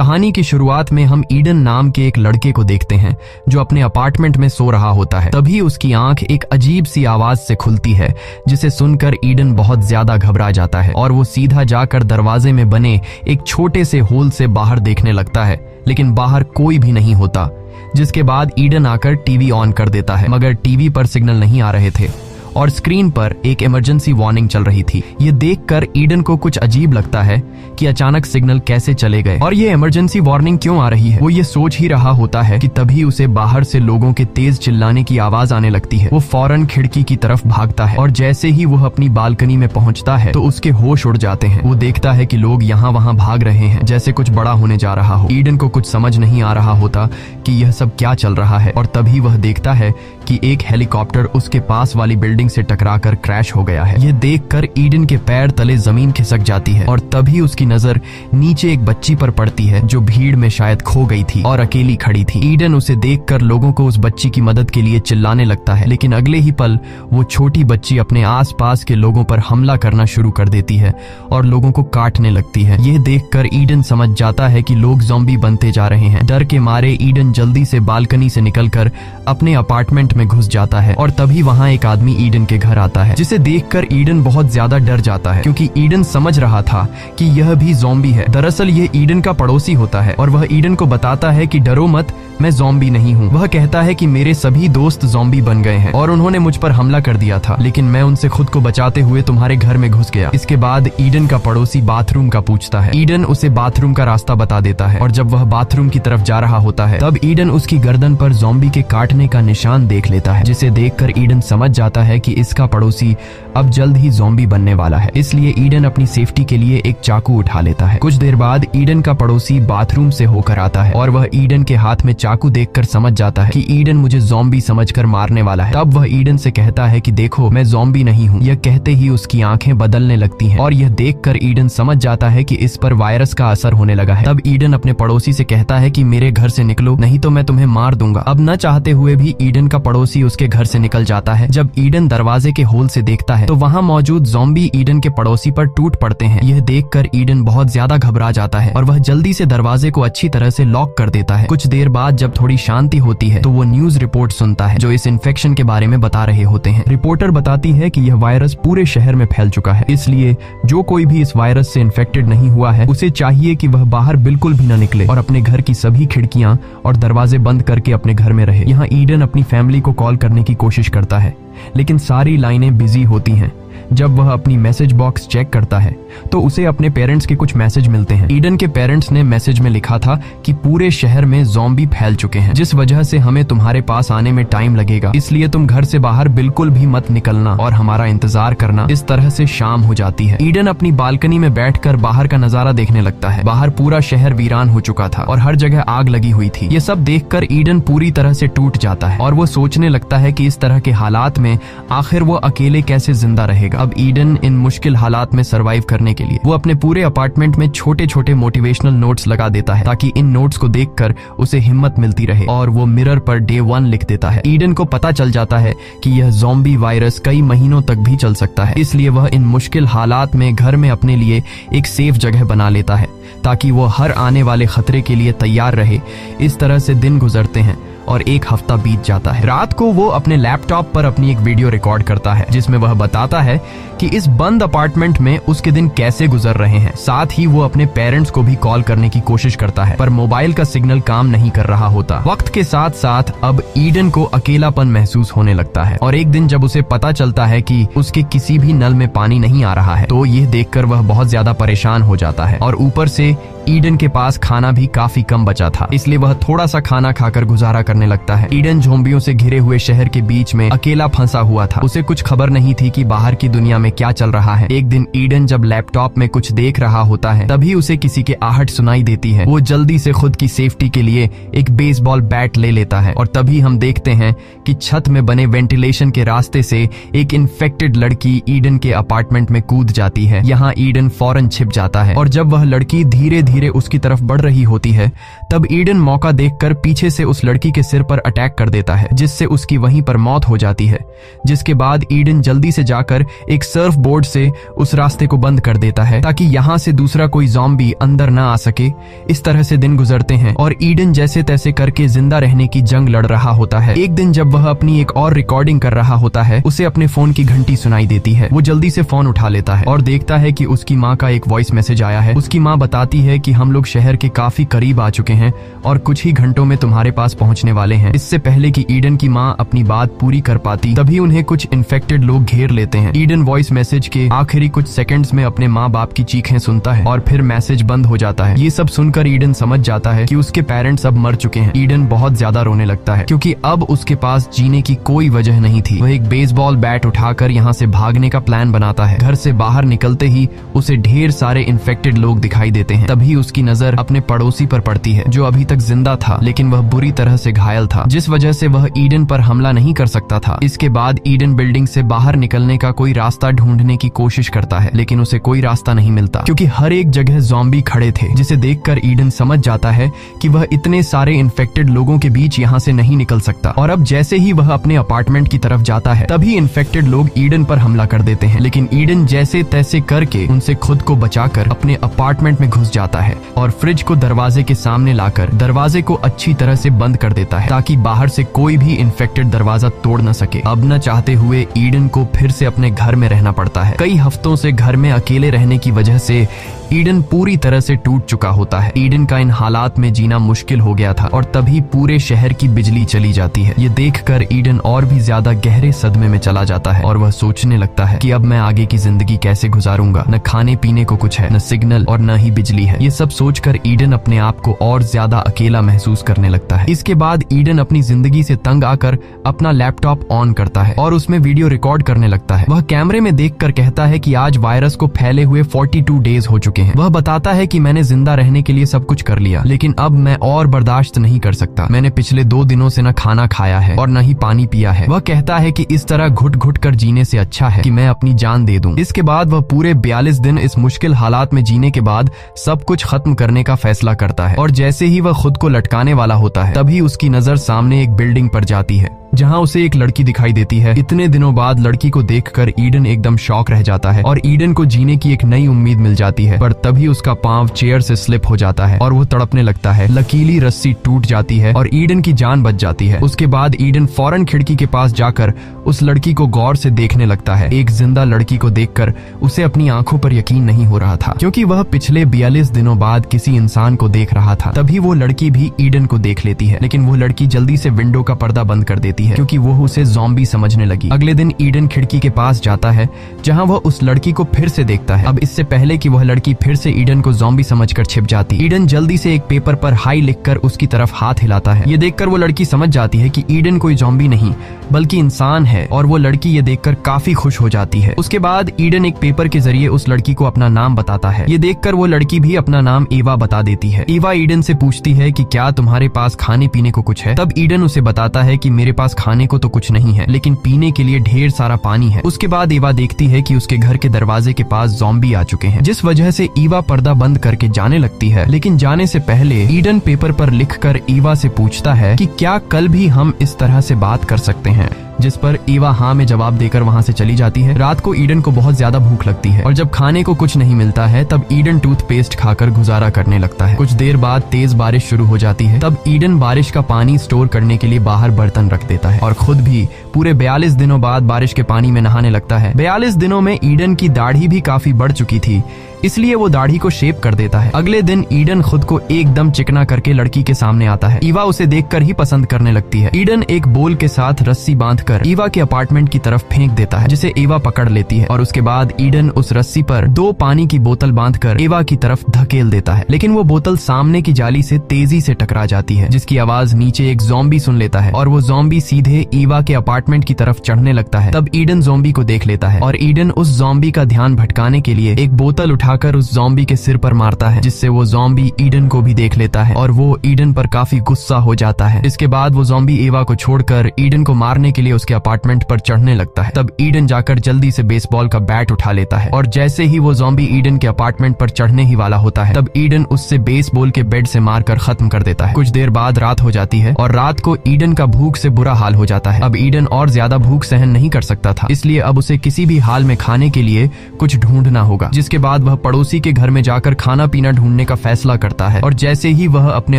कहानी की शुरुआत में हम ईडन नाम के एक लड़के को देखते हैं जो अपने अपार्टमेंट में सो रहा होता है। तभी उसकी आंख एक अजीब सी आवाज से खुलती है, जिसे सुनकर ईडन बहुत ज्यादा घबरा जाता है और वो सीधा जाकर दरवाजे में बने एक छोटे से होल से बाहर देखने लगता है, लेकिन बाहर कोई भी नहीं होता। जिसके बाद ईडन आकर टीवी ऑन कर देता है, मगर टीवी पर सिग्नल नहीं आ रहे थे और स्क्रीन पर एक इमरजेंसी वार्निंग चल रही थी। ये देखकर ईडन को कुछ अजीब लगता है कि अचानक सिग्नल कैसे चले गए और ये इमरजेंसी वार्निंग क्यों आ रही है। वो ये सोच ही रहा होता है कि तभी उसे बाहर से लोगों के तेज चिल्लाने की आवाज आने लगती है। वो फौरन खिड़की की तरफ भागता है और जैसे ही वो अपनी बालकनी में पहुंचता है तो उसके होश उड़ जाते हैं। वो देखता है कि लोग यहाँ वहाँ भाग रहे हैं, जैसे कुछ बड़ा होने जा रहा हो। ईडन को कुछ समझ नहीं आ रहा होता कि यह सब क्या चल रहा है और तभी वह देखता है कि एक हेलीकॉप्टर उसके पास वाली बिल्डिंग से टकराकर क्रैश हो गया है। ये देखकर ईडन के पैर तले जमीन खिसक जाती है और तभी उसकी नजर नीचे एक बच्ची पर पड़ती है जो भीड़ में शायद खो गई थी और अकेली खड़ी थी। ईडन उसे देखकर लोगों को उस बच्ची की मदद के लिए चिल्लाने लगता है, लेकिन अगले ही पल वो छोटी बच्ची अपने आसपास के लोगों पर हमला करना शुरू कर देती है और लोगों को काटने लगती है। यह देखकर ईडन समझ जाता है कि लोग ज़ॉम्बी बनते जा रहे हैं। डर के मारे ईडन जल्दी से बालकनी से निकलकर अपने अपार्टमेंट में घुस जाता है और तभी वहाँ एक आदमी ईडन के घर आता है, जिसे देखकर ईडन बहुत ज्यादा डर जाता है क्योंकि ईडन समझ रहा था कि यह भी ज़ॉम्बी है। दरअसल यह ईडन का पड़ोसी होता है और वह ईडन को बताता है कि डरो मत, मैं ज़ॉम्बी नहीं हूँ। वह कहता है कि मेरे सभी दोस्त ज़ॉम्बी बन गए हैं और उन्होंने मुझ पर हमला कर दिया था, लेकिन मैं उनसे खुद को बचाते हुए तुम्हारे घर में घुस गया। इसके बाद ईडन का पड़ोसी बाथरूम का पूछता है। ईडन उसे बाथरूम का रास्ता बता देता है और जब वह बाथरूम की तरफ जा रहा होता है तब ईडन उसकी गर्दन पर ज़ॉम्बी के काटने का निशान देख लेता है, जिसे देखकर ईडन समझ जाता है कि इसका पड़ोसी अब जल्द ही ज़ॉम्बी बनने वाला है। इसलिए ईडन अपनी सेफ्टी के लिए एक चाकू उठा लेता है। कुछ देर बाद ईडन का पड़ोसी बाथरूम से होकर आता है और वह ईडन के हाथ में चाकू देखकर समझ जाता है कि ईडन मुझे ज़ॉम्बी समझकर मारने वाला है। तब वह ईडन से कहता है कि देखो, मैं ज़ॉम्बी नहीं हूँ। यह कहते ही उसकी आंखें बदलने लगती हैं और यह देखकर ईडन समझ जाता है कि इस पर वायरस का असर होने लगा है। तब ईडन अपने पड़ोसी से कहता है कि मेरे घर से निकलो, नहीं तो मैं तुम्हें मार दूंगा। अब न चाहते हुए भी ईडन का पड़ोसी उसके घर से निकल जाता है। जब ईडन दरवाजे के होल से देखता है तो वहाँ मौजूद ज़ॉम्बी ईडन के पड़ोसी पर टूट पड़ते हैं। यह देखकर ईडन बहुत ज्यादा घबरा जाता है और वह जल्दी से दरवाजे को अच्छी तरह से लॉक कर देता है। कुछ देर बाद जब थोड़ी शांति होती है तो वो न्यूज रिपोर्ट सुनता है जो इस इन्फेक्शन के बारे में बता रहे होते हैं। रिपोर्टर बताती है कि यह वायरस पूरे शहर में फैल चुका है, इसलिए जो कोई भी इस वायरस से इन्फेक्टेड नहीं हुआ है उसे चाहिए कि वह बाहर बिल्कुल भी न निकले और अपने घर की सभी खिड़कियां और दरवाजे बंद करके अपने घर में रहे। यहाँ ईडन अपनी फैमिली को कॉल करने की कोशिश करता है, लेकिन सारी लाइनें बिजी होती हैं। जब वह अपनी मैसेज बॉक्स चेक करता है तो उसे अपने पेरेंट्स के कुछ मैसेज मिलते हैं। ईडन के पेरेंट्स ने मैसेज में लिखा था कि पूरे शहर में ज़ॉम्बी फैल चुके हैं, जिस वजह से हमें तुम्हारे पास आने में टाइम लगेगा, इसलिए तुम घर से बाहर बिल्कुल भी मत निकलना और हमारा इंतजार करना। इस तरह से शाम हो जाती है। ईडन अपनी बालकनी में बैठकर बाहर का नजारा देखने लगता है। बाहर पूरा शहर वीरान हो चुका था और हर जगह आग लगी हुई थी। ये सब देखकर ईडन पूरी तरह से टूट जाता है और वो सोचने लगता है कि इस तरह के हालात में आखिर वो अकेले कैसे जिंदा रहेगा। अब ईडन इन मुश्किल हालात में सरवाइव करने के लिए वो अपने पूरे अपार्टमेंट में छोटे छोटे मोटिवेशनल नोट्स लगा देता है, ताकि इन नोट्स को देखकर उसे हिम्मत मिलती रहे, और वो मिरर पर डे 1 लिख देता है। ईडन को पता चल जाता है कि यह ज़ॉम्बी वायरस कई महीनों तक भी चल सकता है, इसलिए वह इन मुश्किल हालात में घर में अपने लिए एक सेफ जगह बना लेता है ताकि वो हर आने वाले खतरे के लिए तैयार रहे। इस तरह से दिन गुजरते हैं और एक हफ्ता बीत जाता है। रात को वो अपने लैपटॉप पर अपनी एक वीडियो रिकॉर्ड करता है जिसमें वह बताता है कि इस बंद अपार्टमेंट में उसके दिन कैसे गुजर रहे हैं। साथ ही वो अपने पेरेंट्स को भी कॉल करने की कोशिश करता है, पर मोबाइल का सिग्नल काम नहीं कर रहा होता। वक्त के साथ साथ अब ईडन को अकेलापन महसूस होने लगता है और एक दिन जब उसे पता चलता है कि उसके किसी भी नल में पानी नहीं आ रहा है तो यह देखकर वह बहुत ज्यादा परेशान हो जाता है और ऊपर से ईडन के पास खाना भी काफी कम बचा था, इसलिए वह थोड़ा सा खाना खाकर गुजारा करने लगता है। ईडन ज़ॉम्बियों से घिरे हुए शहर के बीच में अकेला फंसा हुआ था। उसे कुछ खबर नहीं थी कि बाहर की दुनिया में क्या चल रहा है। एक दिन ईडन जब लैपटॉप में कुछ देख रहा होता है तभी उसे किसी के आहट सुनाई देती है। वो जल्दी से खुद की सेफ्टी के लिए एक बेसबॉल बैट ले लेता है और तभी हम देखते हैं कि छत में बने वेंटिलेशन के रास्ते से एक इन्फेक्टेड लड़की ईडन के अपार्टमेंट में कूद जाती है। यहाँ ईडन फौरन छिप जाता है और जब वह लड़की धीरे धीरे धीरे उसकी तरफ बढ़ रही होती है, तब ईडन मौका देखकर पीछे से उस लड़की के सिर पर अटैक कर देता है, जिससे उसकी वहीं पर मौत हो जाती है। जिसके बाद ईडन जल्दी से जाकर एक सर्फ बोर्ड से उस रास्ते को बंद कर देता है ताकि यहाँ से दूसरा कोई ज़ॉम्बी अंदर ना आ सके। इस तरह से दिन गुजरते हैं और ईडन जैसे तैसे करके जिंदा रहने की जंग लड़ रहा होता है। एक दिन जब वह अपनी एक और रिकॉर्डिंग कर रहा होता है, उसे अपने फोन की घंटी सुनाई देती है। वो जल्दी से फोन उठा लेता है और देखता है कि उसकी माँ का एक वॉइस मैसेज आया है। उसकी माँ बताती है कि हम लोग शहर के काफी करीब आ चुके हैं और कुछ ही घंटों में तुम्हारे पास पहुंचने वाले हैं। इससे पहले कि ईडन की माँ अपनी बात पूरी कर पाती, तभी उन्हें कुछ इन्फेक्टेड लोग घेर लेते हैं। ईडन वॉइस मैसेज के आखिरी कुछ सेकंड्स में अपने माँ बाप की चीखें सुनता है और फिर मैसेज बंद हो जाता है। ये सब सुनकर ईडन समझ जाता है कि उसके पेरेंट्स अब मर चुके हैं। ईडन बहुत ज्यादा रोने लगता है क्योंकि अब उसके पास जीने की कोई वजह नहीं थी। वह एक बेसबॉल बैट उठाकर यहाँ से भागने का प्लान बनाता है। घर से बाहर निकलते ही उसे ढेर सारे इन्फेक्टेड लोग दिखाई देते हैं। तभी उसकी नजर अपने पड़ोसी पर पड़ती है जो अभी तक जिंदा था, लेकिन वह बुरी तरह से घायल था, जिस वजह से वह ईडन पर हमला नहीं कर सकता था। इसके बाद ईडन बिल्डिंग से बाहर निकलने का कोई रास्ता ढूंढने की कोशिश करता है, लेकिन उसे कोई रास्ता नहीं मिलता क्योंकि हर एक जगह ज़ॉम्बी खड़े थे, जिसे देखकर ईडन समझ जाता है कि वह इतने सारे इन्फेक्टेड लोगों के बीच यहाँ से नहीं निकल सकता। और अब जैसे ही वह अपने अपार्टमेंट की तरफ जाता है, तभी इन्फेक्टेड लोग ईडन पर हमला कर देते हैं। लेकिन ईडन जैसे तैसे करके उनसे खुद को बचाकर अपने अपार्टमेंट में घुस जाता है और फ्रिज को दरवाजे के सामने लाकर दरवाजे को अच्छी तरह से बंद कर देता है ताकि बाहर से कोई भी इन्फेक्टेड दरवाजा तोड़ न सके। अब न चाहते हुए ईडन को फिर से अपने घर में रहना पड़ता है। कई हफ्तों से घर में अकेले रहने की वजह से ईडन पूरी तरह से टूट चुका होता है। ईडन का इन हालात में जीना मुश्किल हो गया था और तभी पूरे शहर की बिजली चली जाती है। ये देखकर ईडन और भी ज्यादा गहरे सदमे में चला जाता है और वह सोचने लगता है कि अब मैं आगे की जिंदगी कैसे गुजारूंगा। न खाने पीने को कुछ है, न सिग्नल और न ही बिजली है। ये सब सोचकर ईडन अपने आप को और ज्यादा अकेला महसूस करने लगता है। इसके बाद ईडन अपनी जिंदगी से तंग आकर अपना लैपटॉप ऑन करता है और उसमें वीडियो रिकॉर्ड करने लगता है। वह कैमरे में देखकर कहता है कि आज वायरस को फैले हुए 42 डेज हो चुके हैं। वह बताता है कि मैंने जिंदा रहने के लिए सब कुछ कर लिया, लेकिन अब मैं और बर्दाश्त नहीं कर सकता। मैंने पिछले 2 दिनों से न खाना खाया है और न ही पानी पिया है। वह कहता है कि इस तरह घुट घुट कर जीने से अच्छा है कि मैं अपनी जान दे दूं। इसके बाद वह पूरे 42 दिन इस मुश्किल हालात में जीने के बाद सब कुछ खत्म करने का फैसला करता है और जैसे ही वह खुद को लटकाने वाला होता है, तभी उसकी नजर सामने एक बिल्डिंग पर जाती है जहां उसे एक लड़की दिखाई देती है। इतने दिनों बाद लड़की को देखकर ईडन एकदम शॉक रह जाता है और ईडन को जीने की एक नई उम्मीद मिल जाती है। पर तभी उसका पांव चेयर से स्लिप हो जाता है और वो तड़पने लगता है। लकीली रस्सी टूट जाती है और ईडन की जान बच जाती है। उसके बाद ईडन फौरन खिड़की के पास जाकर उस लड़की को गौर से देखने लगता है। एक जिंदा लड़की को देखकर उसे अपनी आंखों पर यकीन नहीं हो रहा था, क्योंकि वह पिछले 42 दिनों बाद किसी इंसान को देख रहा था। तभी वो लड़की भी ईडन को देख लेती है, लेकिन वो लड़की जल्दी से विंडो का पर्दा बंद कर देती है क्योंकि वो उसे ज़ॉम्बी समझने लगी। अगले दिन ईडन खिड़की के पास जाता है जहां वह उस लड़की को फिर से देखता है। अब इससे पहले कि वह लड़की फिर से ईडन को ज़ॉम्बी समझकर छिप जाती, ईडन जल्दी से एक पेपर पर हाई लिखकर उसकी तरफ हाथ हिलाता है। ये देखकर वो लड़की समझ जाती है कि ईडन कोई ज़ॉम्बी नहीं बल्कि इंसान है और वो लड़की ये देखकर काफी खुश हो जाती है। उसके बाद ईडन एक पेपर के जरिए उस लड़की को अपना नाम बताता है। ये देखकर वो लड़की भी अपना नाम एवा बता देती है। एवा ईडन से पूछती है कि क्या तुम्हारे पास खाने पीने को कुछ है। तब ईडन उसे बताता है कि मेरे पास खाने को तो कुछ नहीं है, लेकिन पीने के लिए ढेर सारा पानी है। उसके बाद एवा देखती है कि उसके घर के दरवाजे के पास ज़ॉम्बी आ चुके हैं, जिस वजह से एवा पर्दा बंद करके जाने लगती है। लेकिन जाने से पहले ईडन पेपर पर लिखकर एवा से पूछता है कि क्या कल भी हम इस तरह से बात कर सकते हैं, जिस पर एवा हाँ में जवाब देकर वहाँ से चली जाती है। रात को ईडन को बहुत ज्यादा भूख लगती है और जब खाने को कुछ नहीं मिलता है तब ईडन टूथपेस्ट खाकर गुजारा करने लगता है। कुछ देर बाद तेज बारिश शुरू हो जाती है। तब ईडन बारिश का पानी स्टोर करने के लिए बाहर बर्तन रख देता है और खुद भी पूरे 42 दिनों बाद बारिश के पानी में नहाने लगता है। 42 दिनों में ईडन की दाढ़ी भी काफी बढ़ चुकी थी, इसलिए वो दाढ़ी को शेप कर देता है। अगले दिन ईडन खुद को एकदम चिकना करके लड़की के सामने आता है। ईवा उसे देखकर ही पसंद करने लगती है। ईडन एक बोल के साथ रस्सी बांधकर ईवा के अपार्टमेंट की तरफ फेंक देता है, जिसे ईवा पकड़ लेती है और उसके बाद ईडन उस रस्सी पर 2 पानी की बोतल बांधकर ईवा की तरफ धकेल देता है। लेकिन वो बोतल सामने की जाली से तेजी से टकरा जाती है, जिसकी आवाज नीचे एक ज़ॉम्बी सुन लेता है और वो ज़ॉम्बी सीधे ईवा के अपार्टमेंट अपार्टमेंट की तरफ चढ़ने लगता है, तब ईडन ज़ॉम्बी को देख लेता है और ईडन उस ज़ॉम्बी का ध्यान भटकाने के लिए एक बोतल उठाकर उस ज़ॉम्बी के सिर पर मारता है, जिससे वो ज़ॉम्बी ईडन को भी देख लेता है और वो ईडन पर काफी गुस्सा हो जाता है। इसके बाद वो ज़ॉम्बी एवा को छोड़कर ईडन को मारने के लिए उसके अपार्टमेंट पर चढ़ने लगता है। तब ईडन जाकर जल्दी से बेसबॉल का बैट उठा लेता है और जैसे ही वो ज़ॉम्बी ईडन के अपार्टमेंट पर चढ़ने ही वाला होता है, तब ईडन उससे बेसबॉल के बेट से मारकर खत्म कर देता है। कुछ देर बाद रात हो जाती है और रात को ईडन का भूख से बुरा हाल हो जाता है। अब ईडन और ज्यादा भूख सहन नहीं कर सकता था, इसलिए अब उसे किसी भी हाल में खाने के लिए कुछ ढूंढना होगा। जिसके बाद वह पड़ोसी के घर में जाकर खाना पीना ढूंढने का फैसला करता है और जैसे ही वह अपने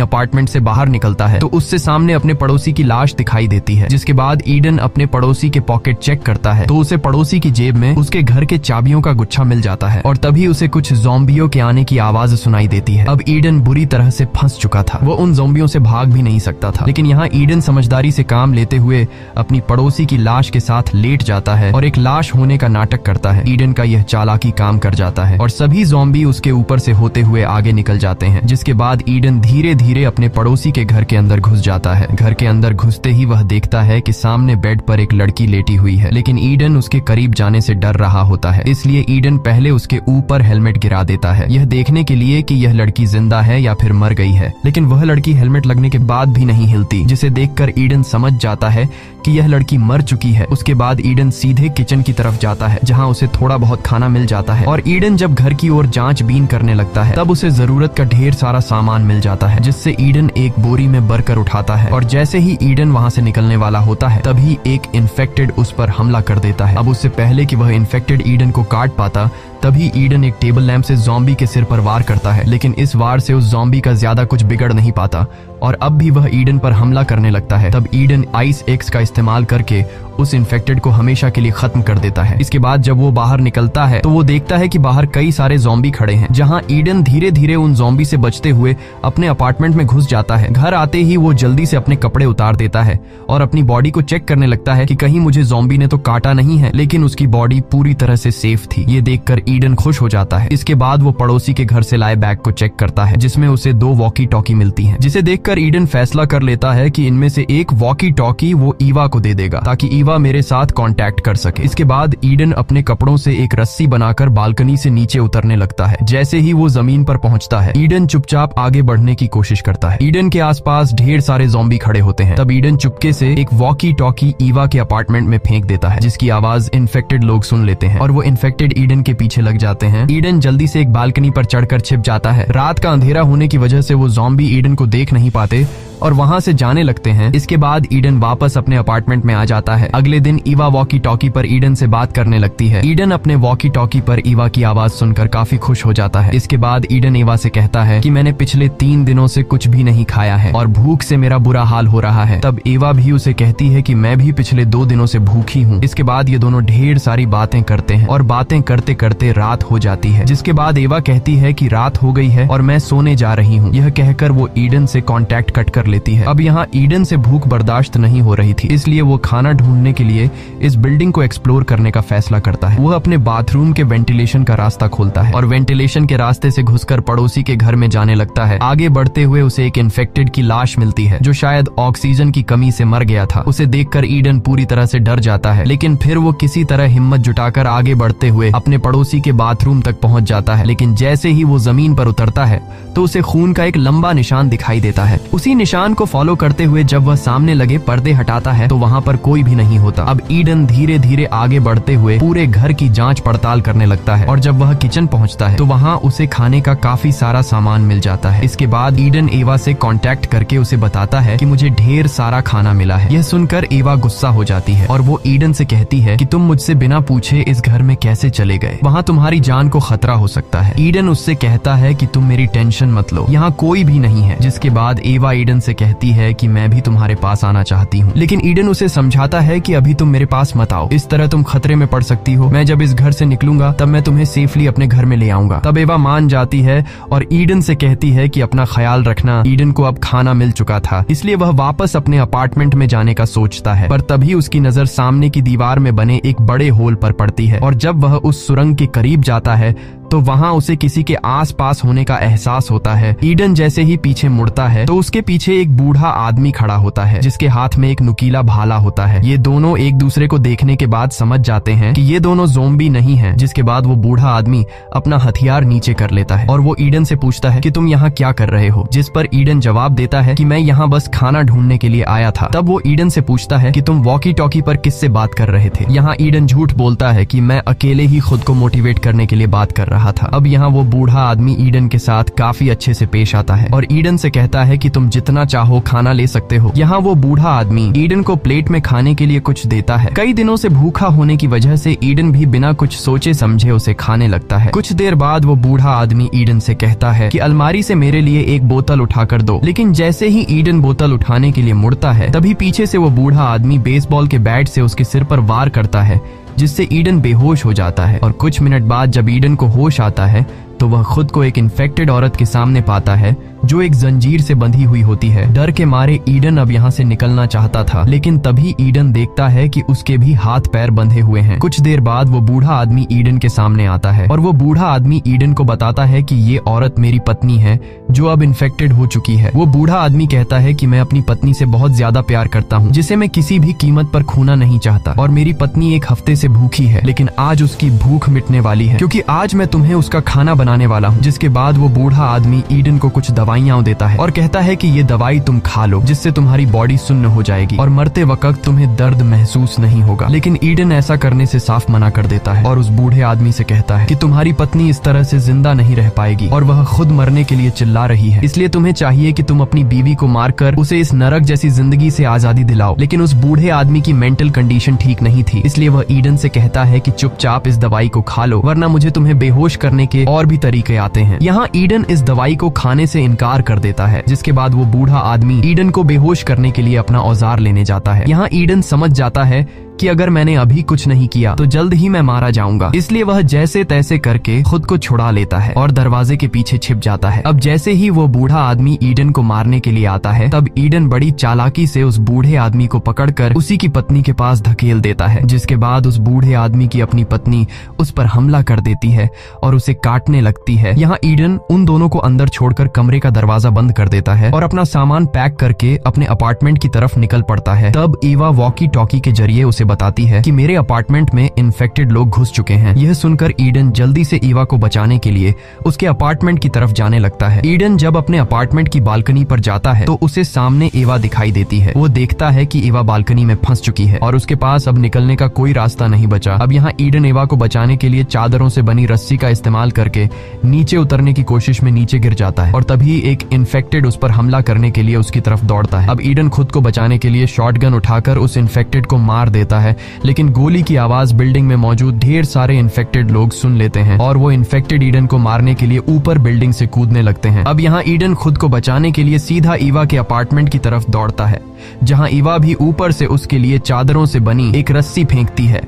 अपार्टमेंट से बाहर निकलता है तो उससे सामने अपने पड़ोसी की लाश दिखाई देती है। जिसके बाद ईडन अपने पड़ोसी के पॉकेट चेक करता है तो उसे पड़ोसी की जेब में उसके घर के चाबियों का गुच्छा मिल जाता है और तभी उसे कुछ ज़ॉम्बियों के आने की आवाज सुनाई देती है। अब ईडन बुरी तरह से फंस चुका था, वो उन ज़ॉम्बियों से भाग भी नहीं सकता था। लेकिन यहाँ ईडन समझदारी से काम लेते हुए अपनी पड़ोसी की लाश के साथ लेट जाता है और एक लाश होने का नाटक करता है। ईडन का यह चालाकी काम कर जाता है और सभी ज़ॉम्बी उसके ऊपर से होते हुए आगे निकल जाते हैं। जिसके बाद ईडन धीरे धीरे अपने पड़ोसी के घर के अंदर घुस जाता है। घर के अंदर घुसते ही वह देखता है कि सामने बेड पर एक लड़की लेटी हुई है, लेकिन ईडन उसके करीब जाने से डर रहा होता है, इसलिए ईडन पहले उसके ऊपर हेलमेट गिरा देता है, यह देखने के लिए कि यह लड़की जिंदा है या फिर मर गई है। लेकिन वह लड़की हेलमेट लगने के बाद भी नहीं हिलती, जिसे देखकर ईडन समझ जाता है कि यह लड़की मर चुकी है। उसके बाद ईडन सीधे किचन की तरफ जाता है, जहां उसे थोड़ा बहुत खाना मिल जाता है और ईडन जब घर की ओर जांचबीन करने लगता है तब उसे जरूरत का ढेर सारा सामान मिल जाता है, जिससे ईडन एक बोरी में भरकर उठाता है और जैसे ही ईडन वहां से निकलने वाला होता है तभी एक इन्फेक्टेड उस पर हमला कर देता है। अब उससे पहले कि वह इन्फेक्टेड ईडन को काट पाता तभी ईडन एक टेबल लैंप से ज़ॉम्बी के सिर पर वार करता है, लेकिन इस वार से उस ज़ॉम्बी का ज्यादा कुछ बिगड़ नहीं पाता और अब भी वह ईडन पर हमला करने लगता है। तब ईडन आइस एक्स का इस्तेमाल करके उस इन्फेक्टेड को हमेशा के लिए खत्म कर देता है। इसके बाद जब वो बाहर निकलता है तो वो देखता है कि बाहर कई सारे ज़ॉम्बी खड़े हैं, जहां ईडन धीरे धीरे उन ज़ॉम्बी से बचते हुए अपने अपार्टमेंट में घुस जाता है। घर आते ही वो जल्दी से अपने कपड़े उतार देता है और अपनी बॉडी को चेक करने लगता है कि कहीं मुझे ज़ॉम्बी ने तो काटा नहीं है, लेकिन उसकी बॉडी पूरी तरह से सेफ थी। ये देखकर ईडन खुश हो जाता है। इसके बाद वो पड़ोसी के घर से लाए बैग को चेक करता है, जिसमें उसे 2 वॉकी टॉकी मिलती हैं, जिसे देखकर ईडन फैसला कर लेता है कि इनमें से एक वॉकी टॉकी वो ईवा को दे देगा ताकि ईवा मेरे साथ कांटेक्ट कर सके। इसके बाद ईडन अपने कपड़ों से एक रस्सी बनाकर बालकनी से नीचे उतरने लगता है। जैसे ही वो जमीन पर पहुंचता है ईडन चुपचाप आगे बढ़ने की कोशिश करता है। ईडन के आसपास ढेर सारे ज़ॉम्बी खड़े होते हैं। तब ईडन चुपके से एक वॉकी टॉकी ईवा के अपार्टमेंट में फेंक देता है, जिसकी आवाज इन्फेक्टेड लोग सुन लेते हैं और वो इन्फेक्टेड ईडन के पीछे लग जाते हैं। ईडन जल्दी से एक बालकनी पर चढ़कर छिप जाता है। रात का अंधेरा होने की वजह से वो ज़ॉम्बी ईडन को देख नहीं पाते और वहां से जाने लगते हैं। इसके बाद ईडन वापस अपने अपार्टमेंट में आ जाता है। अगले दिन ईवा वॉकी टॉकी पर ईडन से बात करने लगती है। ईडन अपने वॉकी टॉकी पर ईवा की आवाज सुनकर काफी खुश हो जाता है। इसके बाद ईडन ईवा से कहता है कि मैंने पिछले 3 दिनों से कुछ भी नहीं खाया है और भूख से मेरा बुरा हाल हो रहा है। तब ईवा भी उसे कहती है कि मैं भी पिछले 2 दिनों से भूखी हूँ। इसके बाद ये दोनों ढेर सारी बातें करते हैं और बातें करते करते रात हो जाती है। जिसके बाद ईवा कहती है कि रात हो गई है और मैं सोने जा रही हूँ। यह कहकर वो ईडन से कॉन्टैक्ट कट कर लेती है। अब यहाँ ईडन से भूख बर्दाश्त नहीं हो रही थी, इसलिए वो खाना ढूंढने के लिए इस बिल्डिंग को एक्सप्लोर करने का फैसला करता है। वह अपने बाथरूम के वेंटिलेशन का रास्ता खोलता है और वेंटिलेशन के रास्ते से घुसकर पड़ोसी के घर में जाने लगता है। आगे बढ़ते हुए उसे एक इन्फेक्टेड की लाश मिलती है, जो शायद ऑक्सीजन की कमी से मर गया था। उसे देखकर ईडन पूरी तरह से डर जाता है, लेकिन फिर वो किसी तरह हिम्मत जुटाकर आगे बढ़ते हुए अपने पड़ोसी के बाथरूम तक पहुंच जाता है। लेकिन जैसे ही वो जमीन पर उतरता है तो उसे खून का एक लंबा निशान दिखाई देता है। उसी निशान को फॉलो करते हुए जब वह सामने लगे पर्दे हटाता है तो वहाँ पर कोई भी नहीं होता। अब ईडन धीरे धीरे आगे बढ़ते हुए पूरे घर की जांच पड़ताल करने लगता है और जब वह किचन पहुँचता है तो वहाँ उसे खाने का काफी सारा सामान मिल जाता है। इसके बाद ईडन एवा से कांटेक्ट करके उसे बताता है कि मुझे ढेर सारा खाना मिला है। यह सुनकर एवा गुस्सा हो जाती है और वो ईडन से कहती है कि तुम मुझसे बिना पूछे इस घर में कैसे चले गए, वहाँ तुम्हारी जान को खतरा हो सकता है। ईडन उससे कहता है कि तुम मेरी टेंशन मत लो, यहाँ कोई भी नहीं है। जिसके बाद एवा ईडन से कहती है कि मैं भी तुम्हारे पास आना चाहती हूँ, लेकिन ईडन उसे समझाता है कि अभी तुम मेरे पास मत आओ, इस तरह तुम खतरे में पड़ सकती हो। मैं जब इस घर से निकलूंगा तब मैं तुम्हें सेफली अपने घर में ले आऊंगा। तब एवा मान जाती है और ईडन से कहती है कि अपना ख्याल रखना। ईडन को अब खाना मिल चुका था, इसलिए वह वापस अपने अपार्टमेंट में जाने का सोचता है, पर तभी उसकी नजर सामने की दीवार में बने एक बड़े होल पर पड़ती है और जब वह उस सुरंग के करीब जाता है तो वहाँ उसे किसी के आस पास होने का एहसास होता है। ईडन जैसे ही पीछे मुड़ता है तो उसके पीछे एक बूढ़ा आदमी खड़ा होता है जिसके हाथ में एक नुकीला भाला होता है। ये दोनों एक दूसरे को देखने के बाद समझ जाते हैं कि ये दोनों ज़ॉम्बी नहीं हैं। जिसके बाद वो बूढ़ा आदमी अपना हथियार नीचे कर लेता है और वो ईडन से पूछता है कि तुम यहाँ क्या कर रहे हो, जिस पर ईडन जवाब देता है कि मैं यहाँ बस खाना ढूंढने के लिए आया था। तब वो ईडन से पूछता है कि तुम वॉकी टॉकी पर किससे बात कर रहे थे। यहाँ ईडन झूठ बोलता है कि मैं अकेले ही खुद को मोटिवेट करने के लिए बात कर रहा था। अब यहाँ वो बूढ़ा आदमी ईडन के साथ काफी अच्छे से पेश आता है और ईडन से कहता है कि तुम जितना चाहो खाना ले सकते हो। यहाँ वो बूढ़ा आदमी ईडन को प्लेट में खाने के लिए कुछ देता है। कई दिनों से भूखा होने की वजह से ईडन भी बिना कुछ सोचे समझे उसे खाने लगता है। कुछ देर बाद वो बूढ़ा आदमी ईडन से कहता है कि अलमारी से मेरे लिए एक बोतल उठाकर दो। लेकिन जैसे ही ईडन बोतल उठाने के लिए मुड़ता है तभी पीछे से वो बूढ़ा आदमी बेसबॉल के बैट से उसके सिर पर वार करता है, जिससे ईडन बेहोश हो जाता है। और कुछ मिनट बाद जब ईडन को होश आता है तो वह खुद को एक इन्फेक्टेड औरत के सामने पाता है जो एक जंजीर से बंधी हुई होती है। डर के मारे ईडन अब यहाँ से निकलना चाहता था, लेकिन तभी ईडन देखता है कि उसके भी हाथ पैर बंधे हुए हैं। कुछ देर बाद वो बूढ़ा आदमी ईडन के सामने आता है और वो बूढ़ा आदमी ईडन को बताता है कि ये औरत मेरी पत्नी है जो अब इन्फेक्टेड हो चुकी है। वो बूढ़ा आदमी कहता है कि मैं अपनी पत्नी से बहुत ज्यादा प्यार करता हूँ, जिसे मैं किसी भी कीमत पर खोना नहीं चाहता, और मेरी पत्नी एक हफ्ते से भूखी है, लेकिन आज उसकी भूख मिटने वाली है क्योंकि आज मैं तुम्हें उसका खाना बनाने वाला हूँ। जिसके बाद वो बूढ़ा आदमी ईडन को कुछ दवाइयाँ देता है और कहता है कि ये दवाई तुम खा लो, जिससे तुम्हारी बॉडी सुन्न हो जाएगी और मरते वक्त तुम्हें दर्द महसूस नहीं होगा। लेकिन ईडन ऐसा करने से साफ मना कर देता है और उस बूढ़े आदमी से कहता है कि तुम्हारी पत्नी इस तरह से जिंदा नहीं रह पाएगी और वह खुद मरने के लिए चिल्ला रही है, इसलिए तुम्हें चाहिए कि तुम अपनी बीवी को मारकर उसे इस नरक जैसी जिंदगी से आजादी दिलाओ। लेकिन उस बूढ़े आदमी की मेंटल कंडीशन ठीक नहीं थी, इसलिए वह ईडन से कहता है कि चुपचाप इस दवाई को खा लो, वरना मुझे तुम्हें बेहोश करने के और भी तरीके आते हैं। यहाँ ईडन इस दवाई को खाने से इनकार कर देता है, जिसके बाद वो बूढ़ा आदमी ईडन को बेहोश करने के लिए अपना औजार लेने जाता है। यहाँ ईडन समझ जाता है कि अगर मैंने अभी कुछ नहीं किया तो जल्द ही मैं मारा जाऊंगा, इसलिए वह जैसे तैसे करके खुद को छुड़ा लेता है और दरवाजे के पीछे छिप जाता है। अब जैसे ही वो बूढ़ा आदमी ईडन को मारने के लिए आता है तब ईडन बड़ी चालाकी से उस बूढ़े आदमी को पकड़कर उसी की पत्नी के पास धकेल देता है, जिसके बाद उस बूढ़े आदमी की अपनी पत्नी उस पर हमला कर देती है और उसे काटने लगती है। यहाँ ईडन उन दोनों को अंदर छोड़कर कमरे का दरवाजा बंद कर देता है और अपना सामान पैक करके अपने अपार्टमेंट की तरफ निकल पड़ता है। तब ईवा वॉकी टॉकी के जरिए उसे बताती है कि मेरे अपार्टमेंट में इन्फेक्टेड लोग घुस चुके हैं। यह सुनकर ईडन जल्दी से ईवा को बचाने के लिए उसके अपार्टमेंट की तरफ जाने लगता है। ईडन जब अपने अपार्टमेंट की बालकनी पर जाता है तो उसे सामने ईवा दिखाई देती है। वो देखता है कि ईवा बालकनी में फंस चुकी है और उसके पास अब निकलने का कोई रास्ता नहीं बचा। अब यहाँ ईडन ईवा को बचाने के लिए चादरों से बनी रस्सी का इस्तेमाल करके नीचे उतरने की कोशिश में नीचे गिर जाता है और तभी एक इन्फेक्टेड उस पर हमला करने के लिए उसकी तरफ दौड़ता है। अब ईडन खुद को बचाने के लिए शॉटगन उठाकर उस इन्फेक्टेड को मार देता है, लेकिन गोली की आवाज बिल्डिंग में मौजूद ढेर सारे इन्फेक्टेड लोग सुन लेते हैं और वो इन्फेक्टेड ईडन को मारने के लिए ऊपर बिल्डिंग से कूदने लगते हैं। अब यहाँ ईडन खुद को बचाने के लिए सीधा ईवा के अपार्टमेंट की तरफ दौड़ता है, जहाँ ईवा भी ऊपर से उसके लिए चादरों से बनी एक रस्सी फेंकती है।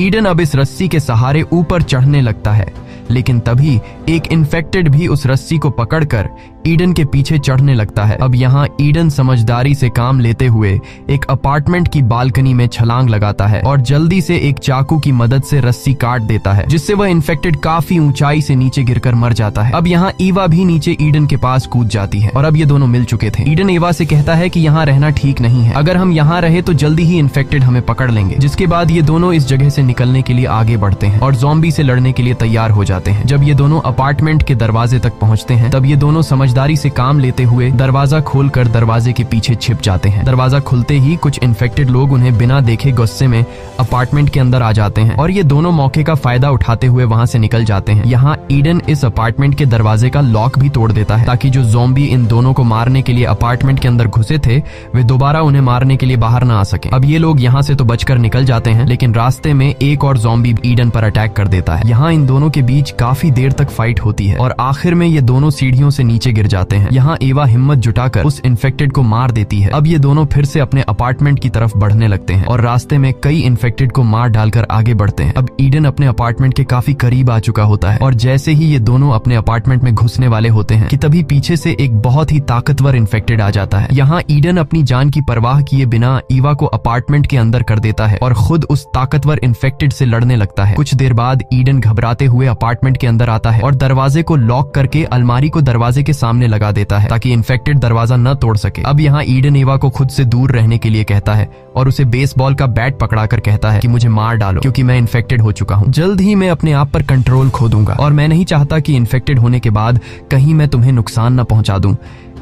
ईडन अब इस रस्सी के सहारे ऊपर चढ़ने लगता है, लेकिन तभी एक इन्फेक्टेड भी उस रस्सी को पकड़कर ईडन के पीछे चढ़ने लगता है। अब यहाँ ईडन समझदारी से काम लेते हुए एक अपार्टमेंट की बालकनी में छलांग लगाता है और जल्दी से एक चाकू की मदद से रस्सी काट देता है, जिससे वह इन्फेक्टेड काफी ऊंचाई से नीचे गिरकर मर जाता है। अब यहाँ ईवा भी नीचे ईडन के पास कूद जाती है और अब ये दोनों मिल चुके थे। ईडन ईवा से कहता है कि यहाँ रहना ठीक नहीं है, अगर हम यहाँ रहे तो जल्दी ही इन्फेक्टेड हमें पकड़ लेंगे। जिसके बाद ये दोनों इस जगह से निकलने के लिए आगे बढ़ते हैं और ज़ॉम्बी से लड़ने के लिए तैयार हो जाते हैं। जब ये दोनों अपार्टमेंट के दरवाजे तक पहुंचते हैं तब ये दोनों समझदारी से काम लेते हुए दरवाजा खोलकर दरवाजे के पीछे छिप जाते हैं। दरवाजा खुलते ही कुछ इन्फेक्टेड लोग उन्हें बिना देखे गुस्से में अपार्टमेंट के अंदर आ जाते हैं और ये दोनों मौके का फायदा उठाते हुए वहां से निकल जाते हैं। यहाँ ईडन इस अपार्टमेंट के दरवाजे का लॉक भी तोड़ देता है ताकि जो ज़ॉम्बी इन दोनों को मारने के लिए अपार्टमेंट के अंदर घुसे थे वे दोबारा उन्हें मारने के लिए बाहर ना आ सके। अब ये लोग यहाँ से तो बचकर निकल जाते हैं, लेकिन रास्ते में एक और ज़ॉम्बी ईडन पर अटैक कर देता है। यहाँ इन दोनों के बीच काफी देर तक फाइट होती है और आखिर में ये दोनों सीढ़ियों से नीचे गिर जाते हैं। यहाँ एवा हिम्मत जुटाकर उस इन्फेक्टेड को मार देती है। अब ये दोनों फिर से अपने अपार्टमेंट की तरफ बढ़ने लगते हैं और रास्ते में कई इन्फेक्टेड को मार डालकर आगे बढ़ते हैं। अब ईडन अपने अपार्टमेंट के काफी करीब आ चुका होता है और जैसे ही ये दोनों अपने अपार्टमेंट में घुसने वाले होते हैं कि तभी पीछे से एक बहुत ही ताकतवर इन्फेक्टेड आ जाता है। यहाँ ईडन अपनी जान की परवाह किए बिना ईवा को अपार्टमेंट के अंदर कर देता है और खुद उस ताकतवर इन्फेक्टेड से लड़ने लगता है। कुछ देर बाद ईडन घबराते हुए अपार्टमेंट के अंदर आता है और दरवाजे को लॉक करके अलमारी को दरवाजे के सामने लगा देता है ताकि इन्फेक्टेड दरवाजा न तोड़ सके। अब यहाँ ईडन एवा को खुद से दूर रहने के लिए कहता है और उसे बेसबॉल का बैट पकड़ाकर कहता है कि मुझे मार डालो क्योंकि मैं इन्फेक्टेड हो चुका हूँ। जल्द ही मैं अपने आप पर कंट्रोल खो दूंगा और मैं नहीं चाहता कि इन्फेक्टेड होने के बाद कहीं मैं तुम्हें नुकसान न पहुंचा दूं,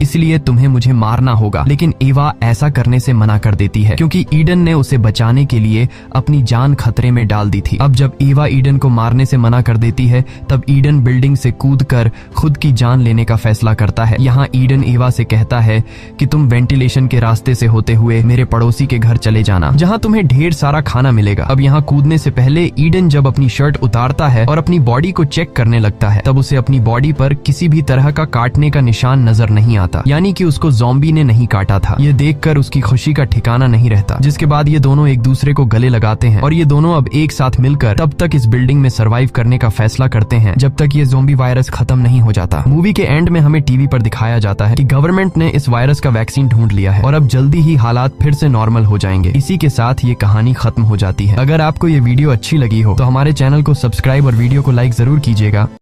इसलिए तुम्हें मुझे मारना होगा। लेकिन एवा ऐसा करने से मना कर देती है क्योंकि ईडन ने उसे बचाने के लिए अपनी जान खतरे में डाल दी थी। अब जब एवा ईडन को मारने से मना कर देती है तब ईडन बिल्डिंग से कूदकर खुद की जान लेने का फैसला करता है। यहाँ ईडन एवा से कहता है कि तुम वेंटिलेशन के रास्ते से होते हुए मेरे पड़ोसी के घर चले जाना जहाँ तुम्हें ढेर सारा खाना मिलेगा। अब यहाँ कूदने से पहले ईडन जब अपनी शर्ट उतारता है और अपनी बॉडी को चेक करने लगता है तब उसे अपनी बॉडी पर किसी भी तरह का काटने का निशान नजर नहीं आता, यानी कि उसको ज़ॉम्बी ने नहीं काटा था। ये देखकर उसकी खुशी का ठिकाना नहीं रहता। जिसके बाद ये दोनों एक दूसरे को गले लगाते हैं और ये दोनों अब एक साथ मिलकर तब तक इस बिल्डिंग में सरवाइव करने का फैसला करते हैं जब तक ये ज़ॉम्बी वायरस खत्म नहीं हो जाता। मूवी के एंड में हमें टीवी पर दिखाया जाता है कि गवर्नमेंट ने इस वायरस का वैक्सीन ढूंढ लिया है और अब जल्दी ही हालात फिर से नॉर्मल हो जाएंगे। इसी के साथ ये कहानी खत्म हो जाती है। अगर आपको ये वीडियो अच्छी लगी हो तो हमारे चैनल को सब्सक्राइब और वीडियो को लाइक जरूर कीजिएगा।